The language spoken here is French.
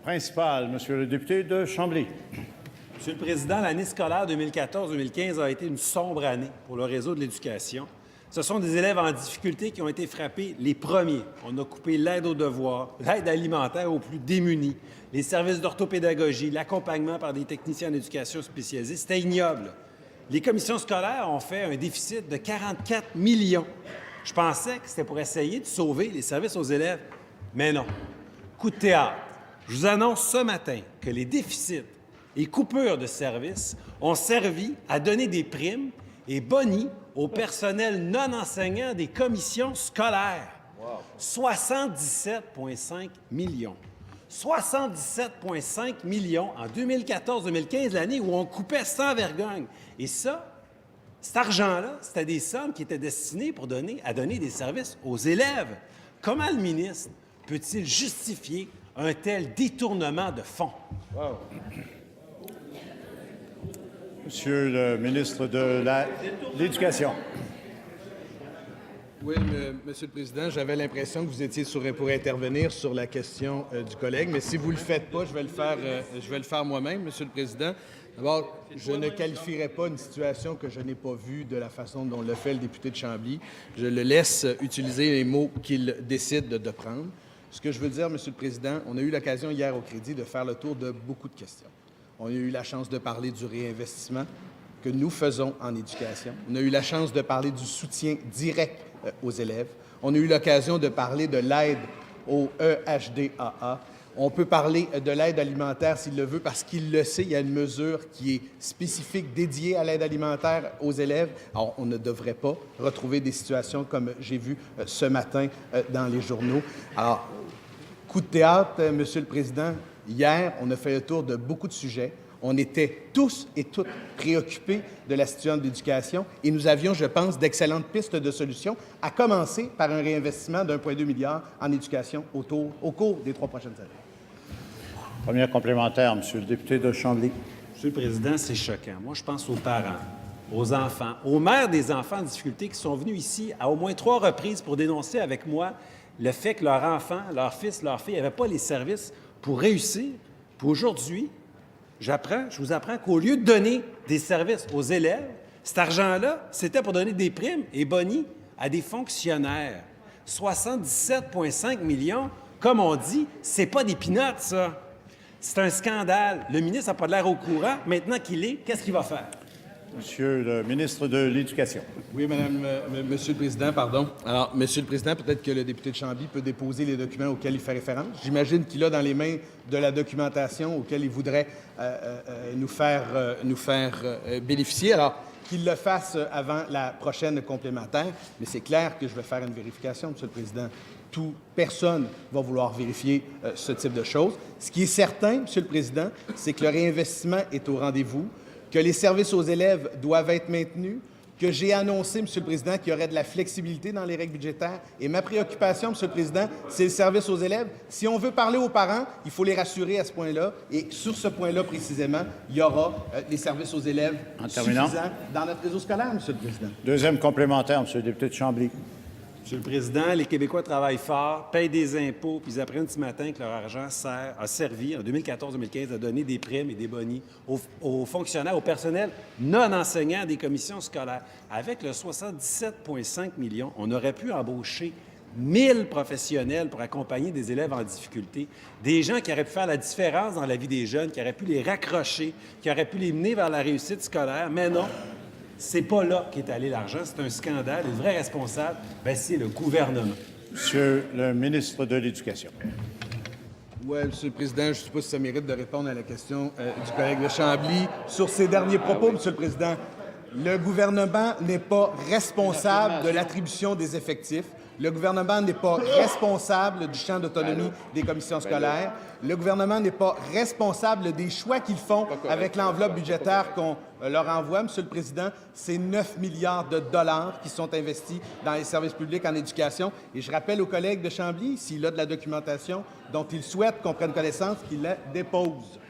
Principal, Monsieur le député de Chambly. Monsieur le Président, l'année scolaire 2014-2015 a été une sombre année pour le réseau de l'éducation. Ce sont des élèves en difficulté qui ont été frappés les premiers. On a coupé l'aide aux devoirs, l'aide alimentaire aux plus démunis, les services d'orthopédagogie, l'accompagnement par des techniciens en éducation spécialisée. C'était ignoble. Les commissions scolaires ont fait un déficit de 44 millions. Je pensais que c'était pour essayer de sauver les services aux élèves, mais non. Coup de théâtre. Je vous annonce ce matin que les déficits et coupures de services ont servi à donner des primes et bonis au personnel non enseignant des commissions scolaires. 77,5 millions. 77,5 millions en 2014-2015, l'année où on coupait sans vergogne. Et ça, cet argent-là, c'était des sommes qui étaient destinées à donner des services aux élèves. Comment le ministre peut-il justifier un tel détournement de fonds? Monsieur le ministre de l'Éducation. Oui, Monsieur le Président, j'avais l'impression que vous étiez pour intervenir sur la question du collègue, mais si vous ne le faites pas, je vais le faire moi-même, Monsieur le Président. D'abord, je ne qualifierai pas une situation que je n'ai pas vue de la façon dont le fait le député de Chambly. Je le laisse utiliser les mots qu'il décide de prendre. Ce que je veux dire, Monsieur le Président, on a eu l'occasion hier au Crédit de faire le tour de beaucoup de questions. On a eu la chance de parler du réinvestissement que nous faisons en éducation. On a eu la chance de parler du soutien direct aux élèves. On a eu l'occasion de parler de l'aide au EHDAA. On peut parler de l'aide alimentaire s'il le veut, parce qu'il le sait, il y a une mesure qui est spécifique, dédiée à l'aide alimentaire aux élèves. Alors, on ne devrait pas retrouver des situations comme j'ai vu ce matin dans les journaux. Alors, coup de théâtre, Monsieur le Président, hier, on a fait le tour de beaucoup de sujets. On était tous et toutes préoccupés de la situation de l'éducation et nous avions, je pense, d'excellentes pistes de solutions, à commencer par un réinvestissement d'1,2 milliard en éducation au cours des 3 prochaines années. Première complémentaire, Monsieur le député de Chambly. Monsieur le Président, c'est choquant. Moi, je pense aux parents, aux enfants, aux mères des enfants en difficulté qui sont venus ici à au moins 3 reprises pour dénoncer avec moi le fait que leur enfant, leur fils, leur fille n'avaient pas les services pour réussir. Puis aujourd'hui, je vous apprends qu'au lieu de donner des services aux élèves, cet argent-là, c'était pour donner des primes et bonis à des fonctionnaires. 77,5 millions, comme on dit, c'est pas des peanuts, ça. C'est un scandale. Le ministre n'a pas l'air au courant. Maintenant qu'il est, qu'est-ce qu'il va faire? Monsieur le ministre de l'Éducation. Oui, Monsieur le Président, pardon. Alors, Monsieur le Président, peut-être que le député de Chambly peut déposer les documents auxquels il fait référence. J'imagine qu'il a dans les mains de la documentation auquel il voudrait nous faire bénéficier. Alors, qu'il le fasse avant la prochaine complémentaire. Mais c'est clair que je vais faire une vérification, Monsieur le Président. Personne va vouloir vérifier ce type de choses. Ce qui est certain, Monsieur le Président, c'est que le réinvestissement est au rendez-vous, que les services aux élèves doivent être maintenus, que j'ai annoncé, Monsieur le Président, qu'il y aurait de la flexibilité dans les règles budgétaires. Et ma préoccupation, Monsieur le Président, c'est le service aux élèves. Si on veut parler aux parents, il faut les rassurer à ce point-là. Et sur ce point-là, précisément, il y aura des services aux élèves suffisants dans notre réseau scolaire, Monsieur le Président. Deuxième complémentaire, Monsieur le député de Chambly. Monsieur le Président, les Québécois travaillent fort, payent des impôts, puis ils apprennent ce matin que leur argent a servi, en 2014-2015, à donner des primes et des bonis aux fonctionnaires, au personnel non enseignant des commissions scolaires. Avec le 77,5 millions, on aurait pu embaucher 1000 professionnels pour accompagner des élèves en difficulté, des gens qui auraient pu faire la différence dans la vie des jeunes, qui auraient pu les raccrocher, qui auraient pu les mener vers la réussite scolaire, mais non. C'est pas là qu'est allé l'argent, c'est un scandale. Et le vrai responsable, c'est le gouvernement. Monsieur le ministre de l'Éducation. Oui, Monsieur le Président, je ne sais pas si ça mérite de répondre à la question du collègue de Chambly. Sur ces derniers propos, Monsieur le Président, le gouvernement n'est pas responsable de l'attribution des effectifs. Le gouvernement n'est pas responsable du champ d'autonomie des commissions scolaires. Le gouvernement n'est pas responsable des choix qu'ils font avec l'enveloppe budgétaire qu'on leur envoie. Monsieur le Président, c'est 9 milliards de dollars qui sont investis dans les services publics en éducation. Et je rappelle aux collègues de Chambly, s'il a de la documentation dont il souhaite qu'on prenne connaissance, qu'il la dépose.